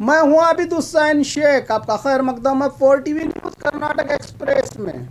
मैं हूं आबिद हुसैन शेख, आपका खैर मकदम है 4TV न्यूज कर्नाटक एक्सप्रेस में।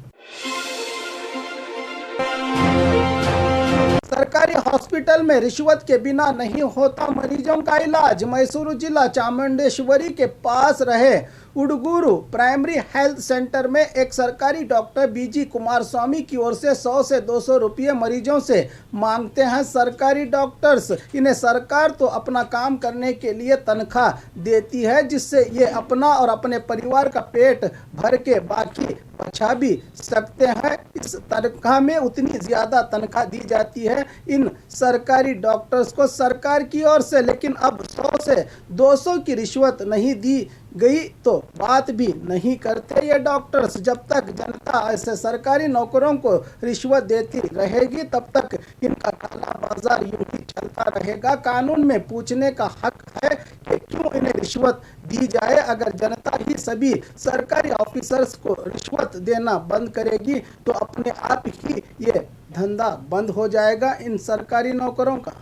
सरकारी हॉस्पिटल में रिश्वत के बिना नहीं होता मरीजों का इलाज। मैसूरू जिला चामुंडेश्वरी के पास रहे उडगूरू प्राइमरी हेल्थ सेंटर में एक सरकारी डॉक्टर बीजी कुमार स्वामी की ओर से 100 से 200 रुपये मरीजों से मांगते हैं। सरकारी डॉक्टर्स, इन्हें सरकार तो अपना काम करने के लिए तनख्वाह देती है, जिससे ये अपना और अपने परिवार का पेट भर के बाकी बचा भी सकते हैं। इस तनख्वाह में उतनी ज़्यादा तनख्वाह दी जाती है इन सरकारी डॉक्टर्स को सरकार की ओर से, लेकिन अब 100 से 200 की रिश्वत नहीं दी गई तो बात भी नहीं करते ये डॉक्टर्स। जब तक जनता ऐसे सरकारी नौकरों को रिश्वत देती रहेगी तब तक इनका काला बाजार यूं ही चलता रहेगा। कानून में पूछने का हक है कि क्यों इन्हें रिश्वत दी जाए। अगर जनता ही सभी सरकारी ऑफिसर्स को रिश्वत देना बंद करेगी तो अपने आप ही ये धंधा बंद हो जाएगा इन सरकारी नौकरों का।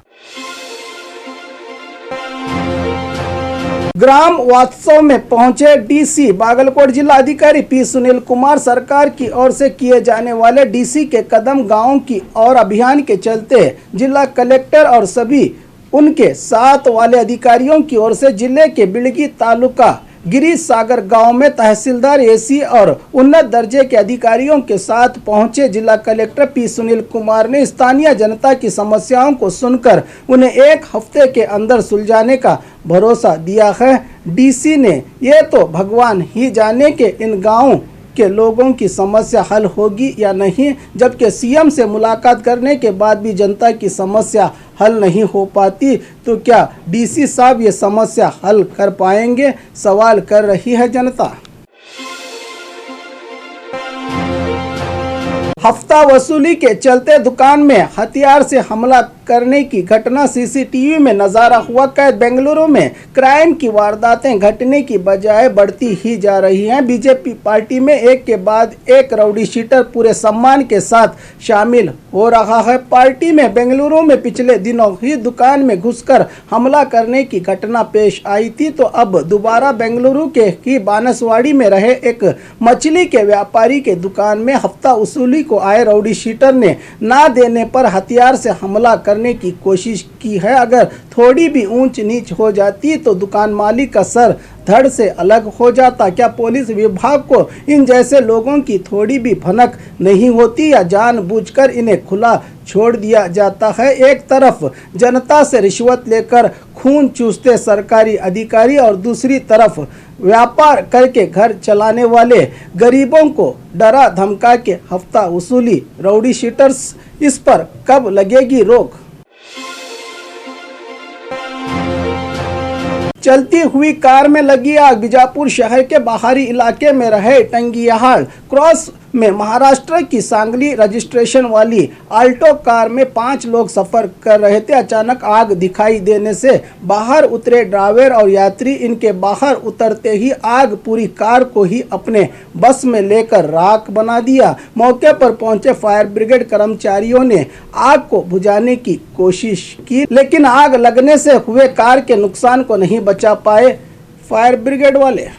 ग्राम वात्सव में पहुंचे डीसी बागलकोट जिला अधिकारी पी सुनील कुमार। सरकार की ओर से किए जाने वाले डीसी के कदम गांव की और अभियान के चलते जिला कलेक्टर और सभी उनके साथ वाले अधिकारियों की ओर से जिले के बिड़गी तालुका गिरीश सागर गांव में तहसीलदार एसी और उन्नत दर्जे के अधिकारियों के साथ पहुंचे जिला कलेक्टर पी सुनील कुमार ने स्थानीय जनता की समस्याओं को सुनकर उन्हें 1 हफ्ते के अंदर सुलझाने का भरोसा दिया है। डीसी ने ये तो भगवान ही जाने के इन गाँव के लोगों की समस्या हल होगी या नहीं, जबकि सीएम से मुलाकात करने के बाद भी जनता की समस्या हल नहीं हो पाती तो क्या डीसी साहब ये समस्या हल कर पाएंगे, सवाल कर रही है जनता। हफ्ता वसूली के चलते दुकान में हथियार से हमला करने की घटना सीसीटीवी में नजारा हुआ कैद। बेंगलुरु में क्राइम की वारदातें घटने की बजाय बढ़ती ही जा रही हैं। बीजेपी पार्टी में एक के बाद एक राउडी शीटर पूरे सम्मान के साथ शामिल हो रहा है। पार्टी में बेंगलुरु में पिछले दिनों ही दुकान में घुसकर हमला करने की घटना पेश आई थी, तो अब दोबारा बेंगलुरु के ही बानसवाड़ी में रहे एक मछली के व्यापारी के दुकान में हफ्ता वसूली को आए राउडी शीटर ने ना देने पर हथियार से हमला करने की कोशिश की है। अगर थोड़ी भी ऊंच नीच हो जाती तो दुकान मालिक का सर धड़ से अलग हो जाता। क्या पुलिस विभाग को इन जैसे लोगों की थोड़ी भी भनक नहीं होती या जानबूझकर इन्हें खुला छोड़ दिया जाता है। एक तरफ जनता से रिश्वत लेकर खून चूसते सरकारी अधिकारी और दूसरी तरफ व्यापार करके घर चलाने वाले गरीबों को डरा धमका के हफ्ता वसूली राउडी शीटर्स, इस पर कब लगेगी रोक। चलती हुई कार में लगी आग। बीजापुर शहर के बाहरी इलाके में रहे टंगियाहाड़ क्रॉस में महाराष्ट्र की सांगली रजिस्ट्रेशन वाली आल्टो कार में 5 लोग सफर कर रहे थे। अचानक आग दिखाई देने से बाहर उतरे ड्राइवर और यात्री। इनके बाहर उतरते ही आग पूरी कार को ही अपने बस में लेकर राख बना दिया। मौके पर पहुंचे फायर ब्रिगेड कर्मचारियों ने आग को बुझाने की कोशिश की, लेकिन आग लगने से हुए कार के नुकसान को नहीं बचा पाए फायर ब्रिगेड वाले।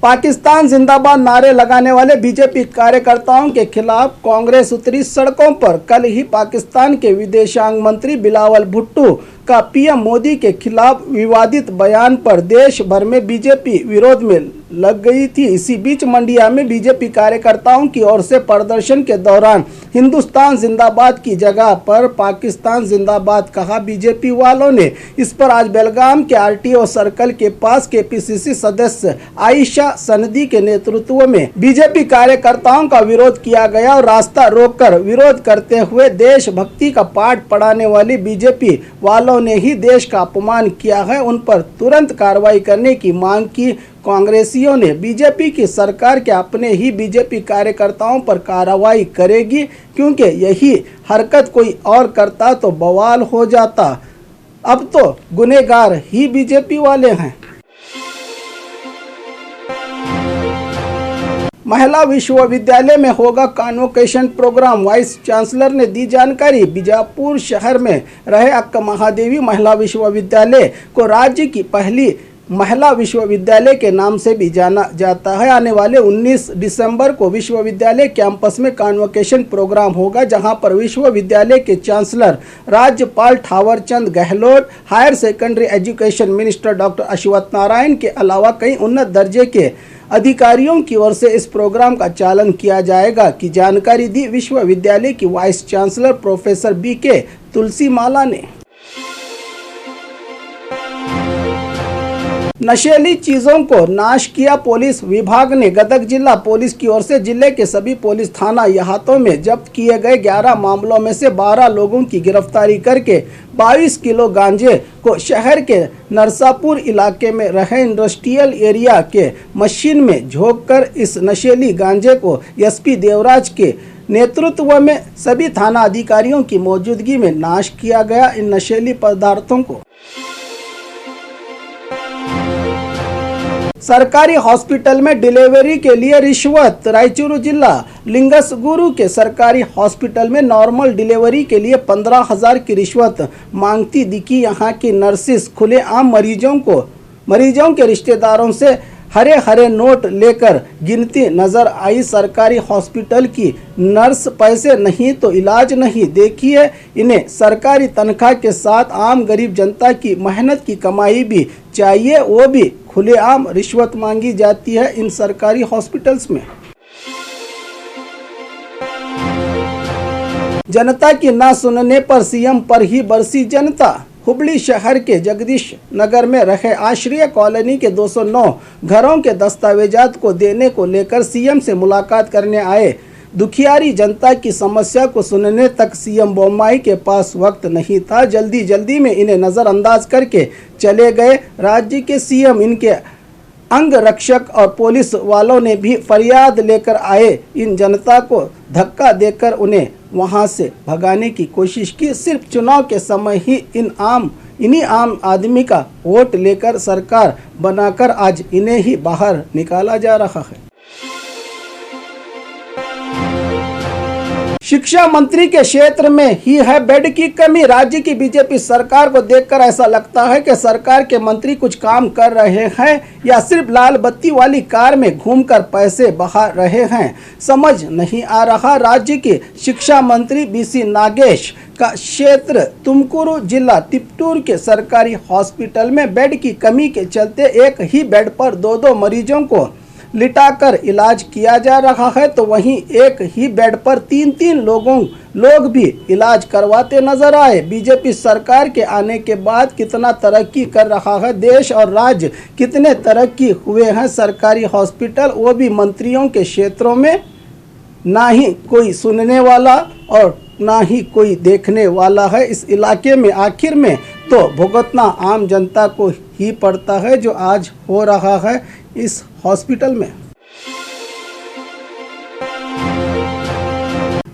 पाकिस्तान जिंदाबाद नारे लगाने वाले बीजेपी कार्यकर्ताओं के खिलाफ कांग्रेस उतरी सड़कों पर। कल ही पाकिस्तान के विदेशांग मंत्री बिलावल भुट्टो का पीएम मोदी के खिलाफ विवादित बयान पर देश भर में बीजेपी विरोध में लग गई थी। इसी बीच मंडिया में बीजेपी कार्यकर्ताओं की ओर से प्रदर्शन के दौरान हिंदुस्तान जिंदाबाद की जगह पर पाकिस्तान जिंदाबाद कहा बीजेपी वालों ने। इस पर आज बेलगाम के आरटीओ सर्कल के पास केपीसीसी सदस्य आयशा सनदी के नेतृत्व में बीजेपी कार्यकर्ताओं का विरोध किया गया और रास्ता रोककर विरोध करते हुए देशभक्ति का पाठ पढ़ाने वाली बीजेपी वालों ने ही देश का अपमान किया है। उन पर तुरंत कार्रवाई करने की मांग की। कांग्रेसियों ने बीजेपी की सरकार के अपने ही बीजेपी कार्यकर्ताओं पर कार्रवाई करेगी, क्योंकि यही हरकत कोई और करता तो बवाल हो जाता। अब तो गुनहगार ही बीजेपी वाले हैं। महिला विश्वविद्यालय में होगा कॉन्वोकेशन प्रोग्राम, वाइस चांसलर ने दी जानकारी। बीजापुर शहर में रहे अक्का महादेवी महिला विश्वविद्यालय को राज्य की पहली महिला विश्वविद्यालय के नाम से भी जाना जाता है। आने वाले 19 दिसंबर को विश्वविद्यालय कैंपस में कॉन्वोकेशन प्रोग्राम होगा, जहां पर विश्वविद्यालय के चांसलर राज्यपाल Thawarchand Gehlot, higher secondary education minister doctor Ashwath Narayan के अलावा कई उन्नत दर्जे के अधिकारियों की ओर से इस प्रोग्राम का चालन किया जाएगा की जानकारी दी विश्वविद्यालय की वाइस चांसलर प्रोफेसर BK तुलसीमाला ने। नशीली चीजों को नाश किया पुलिस विभाग ने। गदग जिला पुलिस की ओर से जिले के सभी पुलिस थाना अहातों में जब्त किए गए 11 मामलों में से 12 लोगों की गिरफ्तारी करके 22 किलो गांजे को शहर के नरसापुर इलाके में रहे इंडस्ट्रियल एरिया के मशीन में झोंककर इस नशीली गांजे को SP देवराज के नेतृत्व में सभी थाना अधिकारियों की मौजूदगी में नाश किया गया। इन नशीली पदार्थों को सरकारी हॉस्पिटल में डिलीवरी के लिए रिश्वत। रायचूर जिला लिंगसगुरु के सरकारी हॉस्पिटल में नॉर्मल डिलीवरी के लिए 15,000 की रिश्वत मांगती दिखी यहां की नर्सिस। खुलेआम मरीजों के रिश्तेदारों से हरे नोट लेकर गिनती नजर आई। सरकारी हॉस्पिटल की नर्स पैसे नहीं तो इलाज नहीं। देखिए इन्हें सरकारी तनख्वाह के साथ आम गरीब जनता की मेहनत की कमाई भी चाहिए, वो भी खुलेआम रिश्वत मांगी जाती है इन सरकारी हॉस्पिटल्स में। जनता की ना सुनने पर CM पर ही बरसी जनता। हुबली शहर के जगदीश नगर में रहे आश्रय कॉलोनी के 209 घरों के दस्तावेजात को देने को लेकर CM से मुलाकात करने आए दुखियारी जनता की समस्या को सुनने तक CM बोम्मई के पास वक्त नहीं था। जल्दी में इन्हें नज़रअंदाज करके चले गए। राज्य के CM इनके अंग रक्षक और पुलिस वालों ने भी फरियाद लेकर आए। इन जनता को धक्का देकर उन्हें वहां से भगाने की कोशिश की। सिर्फ चुनाव के समय ही इन्हीं आम आदमी का वोट लेकर सरकार बनाकर आज इन्हें ही बाहर निकाला जा रहा है। शिक्षा मंत्री के क्षेत्र में ही है बेड की कमी। राज्य की बीजेपी सरकार को देखकर ऐसा लगता है कि सरकार के मंत्री कुछ काम कर रहे हैं या सिर्फ लाल बत्ती वाली कार में घूमकर पैसे बहा रहे हैं, समझ नहीं आ रहा। राज्य के शिक्षा मंत्री BC नागेश का क्षेत्र तुमकुरू जिला तिपटूर के सरकारी हॉस्पिटल में बेड की कमी के चलते एक ही बेड पर 2 मरीजों को लिटाकर इलाज किया जा रहा है, तो वहीं एक ही बेड पर 3 लोग भी इलाज करवाते नजर आए। बीजेपी सरकार के आने के बाद कितना तरक्की कर रहा है देश और राज्य, कितने तरक्की हुए हैं सरकारी हॉस्पिटल, वो भी मंत्रियों के क्षेत्रों में ना ही कोई सुनने वाला और ना ही कोई देखने वाला है। इस इलाके में आखिर में तो भुगतना आम जनता को ही पड़ता है जो आज हो रहा है इस हॉस्पिटल में।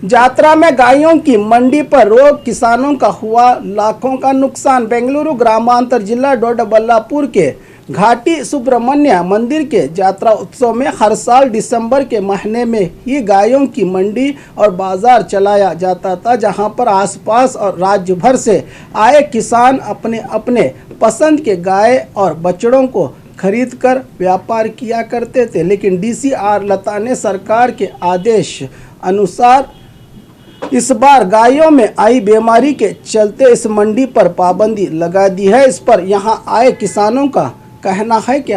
यात्रा में गायों की मंडी पर रोक, किसानों का हुआ लाखों का नुकसान। बेंगलुरु ग्रामांतर जिला डोडाबल्लापुर के घाटी सुब्रमण्य मंदिर के यात्रा उत्सव में हर साल दिसंबर के महीने में ही गायों की मंडी और बाजार चलाया जाता था, जहां पर आसपास और राज्य भर से आए किसान अपने अपने पसंद के गाय और बछड़ों को खरीदकर व्यापार किया करते थे। लेकिन DCR लता ने सरकार के आदेश अनुसार इस बार गायों में आई बीमारी के चलते इस मंडी पर पाबंदी लगा दी है। इस पर यहां आए किसानों का कहना है कि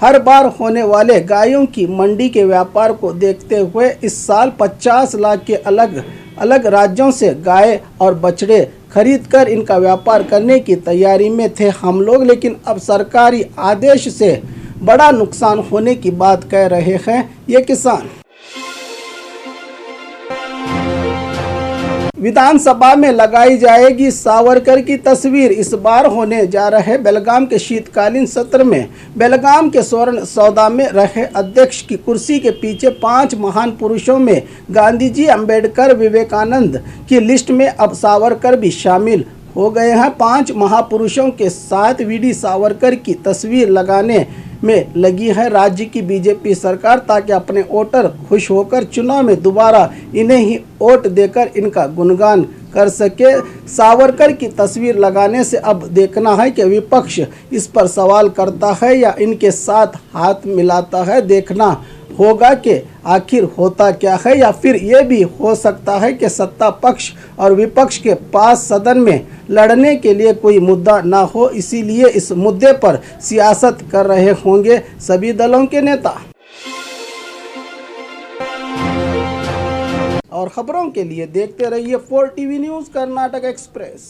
हर बार होने वाले गायों की मंडी के व्यापार को देखते हुए इस साल 50 लाख के अलग अलग राज्यों से गाय और बछड़े खरीदकर इनका व्यापार करने की तैयारी में थे हम लोग, लेकिन अब सरकारी आदेश से बड़ा नुकसान होने की बात कह रहे हैं ये किसान। विधानसभा में लगाई जाएगी सावरकर की तस्वीर। इस बार होने जा रहे बेलगाम के शीतकालीन सत्र में बेलगाम के स्वर्ण सौदा में रहे अध्यक्ष की कुर्सी के पीछे 5 महान पुरुषों में गांधी जी, अंबेडकर, विवेकानंद की लिस्ट में अब सावरकर भी शामिल हो गए हैं। 5 महापुरुषों के साथ VD सावरकर की तस्वीर लगाने में लगी है राज्य की बीजेपी सरकार, ताकि अपने वोटर खुश होकर चुनाव में दोबारा इन्हें ही वोट देकर इनका गुणगान कर सके। सावरकर की तस्वीर लगाने से अब देखना है कि विपक्ष इस पर सवाल करता है या इनके साथ हाथ मिलाता है। देखना होगा कि आखिर होता क्या है, या फिर ये भी हो सकता है कि सत्ता पक्ष और विपक्ष के पास सदन में लड़ने के लिए कोई मुद्दा ना हो, इसीलिए इस मुद्दे पर सियासत कर रहे होंगे सभी दलों के नेता। और खबरों के लिए देखते रहिए 4 टीवी न्यूज़ कर्नाटक एक्सप्रेस।